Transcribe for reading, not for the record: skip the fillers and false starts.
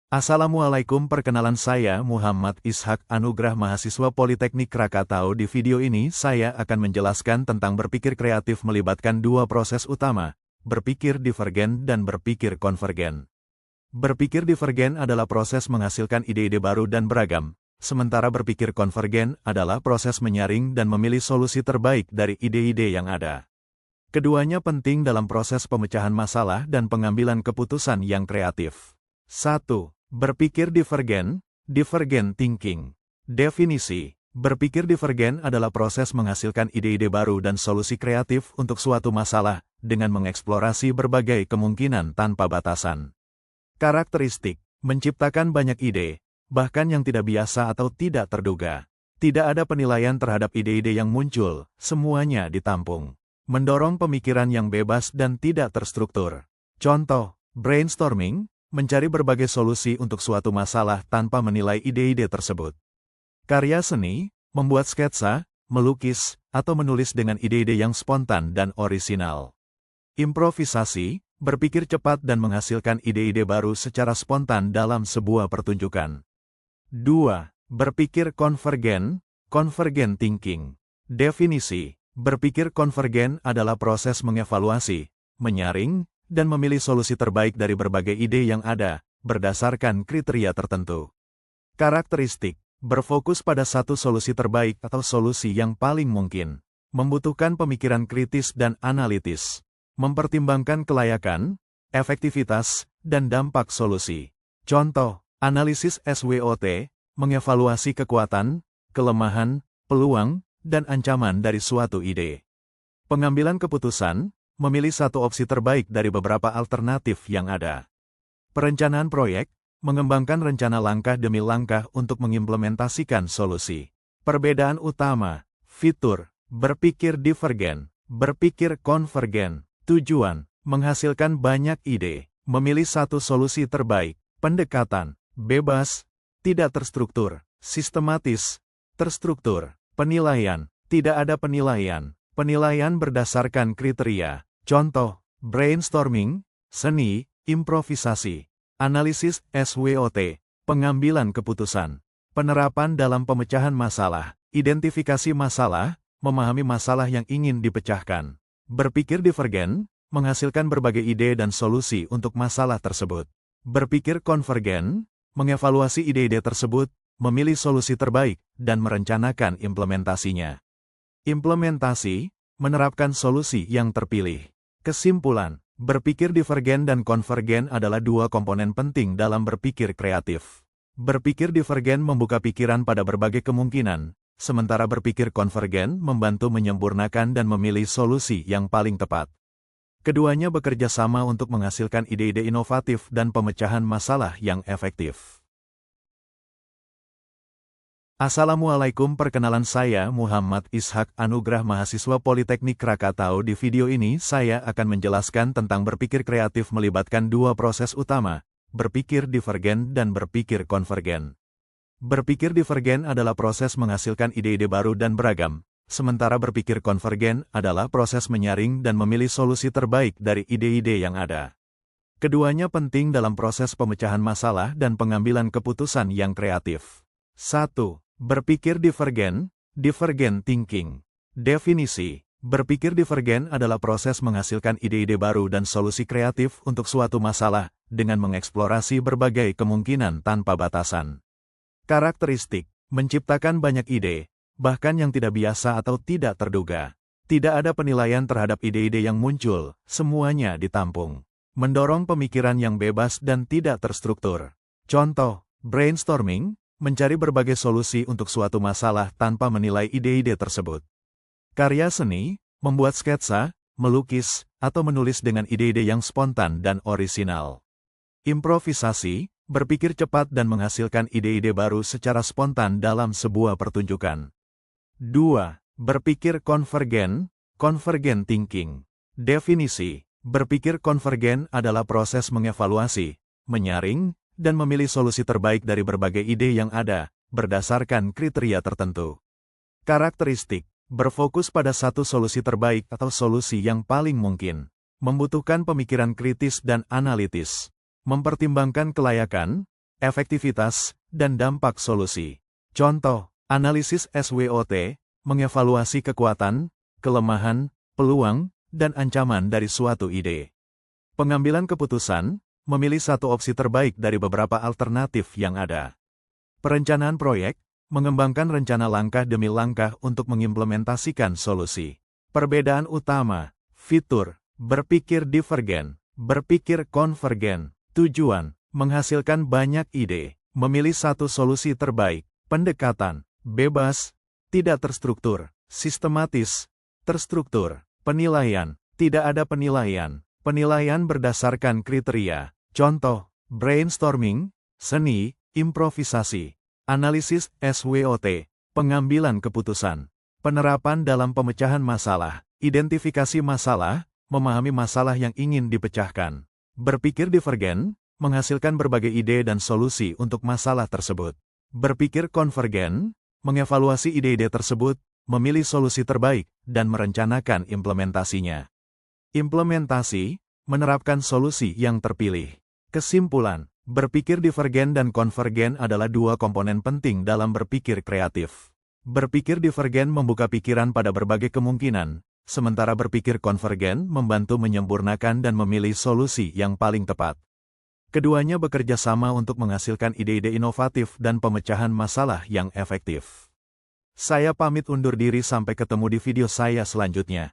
Assalamualaikum, perkenalan saya Muhammad Ishak Anugrah, mahasiswa Politeknik Krakatau. Di video ini saya akan menjelaskan tentang berpikir kreatif melibatkan dua proses utama, berpikir divergen dan berpikir konvergen. Berpikir divergen adalah proses menghasilkan ide-ide baru dan beragam, sementara berpikir konvergen adalah proses menyaring dan memilih solusi terbaik dari ide-ide yang ada. Keduanya penting dalam proses pemecahan masalah dan pengambilan keputusan yang kreatif. 1. Berpikir divergen, divergent thinking. Definisi: berpikir divergen adalah proses menghasilkan ide-ide baru dan solusi kreatif untuk suatu masalah, dengan mengeksplorasi berbagai kemungkinan tanpa batasan. Karakteristik: menciptakan banyak ide, bahkan yang tidak biasa atau tidak terduga. Tidak ada penilaian terhadap ide-ide yang muncul, semuanya ditampung. Mendorong pemikiran yang bebas dan tidak terstruktur. Contoh, brainstorming, mencari berbagai solusi untuk suatu masalah tanpa menilai ide-ide tersebut. Karya seni, membuat sketsa, melukis, atau menulis dengan ide-ide yang spontan dan orisinal. Improvisasi, berpikir cepat dan menghasilkan ide-ide baru secara spontan dalam sebuah pertunjukan. 2. Berpikir konvergen, convergent thinking. Definisi: berpikir konvergen adalah proses mengevaluasi, menyaring, dan memilih solusi terbaik dari berbagai ide yang ada, berdasarkan kriteria tertentu. Karakteristik: berfokus pada satu solusi terbaik atau solusi yang paling mungkin. Membutuhkan pemikiran kritis dan analitis. Mempertimbangkan kelayakan, efektivitas, dan dampak solusi. Contoh, analisis SWOT, mengevaluasi kekuatan, kelemahan, peluang, dan ancaman dari suatu ide. Pengambilan keputusan, memilih satu opsi terbaik dari beberapa alternatif yang ada. Perencanaan proyek, mengembangkan rencana langkah demi langkah untuk mengimplementasikan solusi. Perbedaan utama, fitur, berpikir divergen, berpikir konvergen. Tujuan, menghasilkan banyak ide, memilih satu solusi terbaik. Pendekatan, bebas, tidak terstruktur, sistematis, terstruktur. Penilaian, tidak ada penilaian. Penilaian berdasarkan kriteria. Contoh, brainstorming, seni, improvisasi, analisis SWOT, pengambilan keputusan, penerapan dalam pemecahan masalah, identifikasi masalah, memahami masalah yang ingin dipecahkan. Berpikir divergen, menghasilkan berbagai ide dan solusi untuk masalah tersebut. Berpikir konvergen, mengevaluasi ide-ide tersebut, memilih solusi terbaik, dan merencanakan implementasinya. Implementasi, menerapkan solusi yang terpilih. Kesimpulan, berpikir divergen dan konvergen adalah dua komponen penting dalam berpikir kreatif. Berpikir divergen membuka pikiran pada berbagai kemungkinan, sementara berpikir konvergen membantu menyempurnakan dan memilih solusi yang paling tepat. Keduanya bekerja sama untuk menghasilkan ide-ide inovatif dan pemecahan masalah yang efektif. Assalamualaikum, perkenalan saya Muhammad Ishak Anugrah, mahasiswa Politeknik Krakatau. Di video ini saya akan menjelaskan tentang berpikir kreatif melibatkan dua proses utama, berpikir divergen dan berpikir konvergen. Berpikir divergen adalah proses menghasilkan ide-ide baru dan beragam, sementara berpikir konvergen adalah proses menyaring dan memilih solusi terbaik dari ide-ide yang ada. Keduanya penting dalam proses pemecahan masalah dan pengambilan keputusan yang kreatif. 1. Berpikir divergen, divergent thinking. Definisi: berpikir divergen adalah proses menghasilkan ide-ide baru dan solusi kreatif untuk suatu masalah, dengan mengeksplorasi berbagai kemungkinan tanpa batasan. Karakteristik: menciptakan banyak ide, bahkan yang tidak biasa atau tidak terduga. Tidak ada penilaian terhadap ide-ide yang muncul, semuanya ditampung. Mendorong pemikiran yang bebas dan tidak terstruktur. Contoh, brainstorming, mencari berbagai solusi untuk suatu masalah tanpa menilai ide-ide tersebut. Karya seni, membuat sketsa, melukis, atau menulis dengan ide-ide yang spontan dan orisinal. Improvisasi, berpikir cepat dan menghasilkan ide-ide baru secara spontan dalam sebuah pertunjukan. 2. Berpikir konvergen, convergent thinking. Definisi: berpikir konvergen adalah proses mengevaluasi, menyaring, dan memilih solusi terbaik dari berbagai ide yang ada, berdasarkan kriteria tertentu. Karakteristik: berfokus pada satu solusi terbaik atau solusi yang paling mungkin. Membutuhkan pemikiran kritis dan analitis. Mempertimbangkan kelayakan, efektivitas, dan dampak solusi. Contoh, analisis SWOT, mengevaluasi kekuatan, kelemahan, peluang, dan ancaman dari suatu ide. Pengambilan keputusan, memilih satu opsi terbaik dari beberapa alternatif yang ada. Perencanaan proyek, mengembangkan rencana langkah demi langkah untuk mengimplementasikan solusi. Perbedaan utama, fitur, berpikir divergen, berpikir konvergen, tujuan, menghasilkan banyak ide, memilih satu solusi terbaik, pendekatan, bebas, tidak terstruktur, sistematis, terstruktur, penilaian, tidak ada penilaian, penilaian berdasarkan kriteria, contoh, brainstorming, seni, improvisasi, analisis SWOT, pengambilan keputusan, penerapan dalam pemecahan masalah, identifikasi masalah, memahami masalah yang ingin dipecahkan, berpikir divergen, menghasilkan berbagai ide dan solusi untuk masalah tersebut. Berpikir konvergen, mengevaluasi ide-ide tersebut, memilih solusi terbaik, dan merencanakan implementasinya. Implementasi, menerapkan solusi yang terpilih. Kesimpulan, berpikir divergen dan konvergen adalah dua komponen penting dalam berpikir kreatif. Berpikir divergen membuka pikiran pada berbagai kemungkinan, sementara berpikir konvergen membantu menyempurnakan dan memilih solusi yang paling tepat. Keduanya bekerja sama untuk menghasilkan ide-ide inovatif dan pemecahan masalah yang efektif. Saya pamit undur diri sampai ketemu di video saya selanjutnya.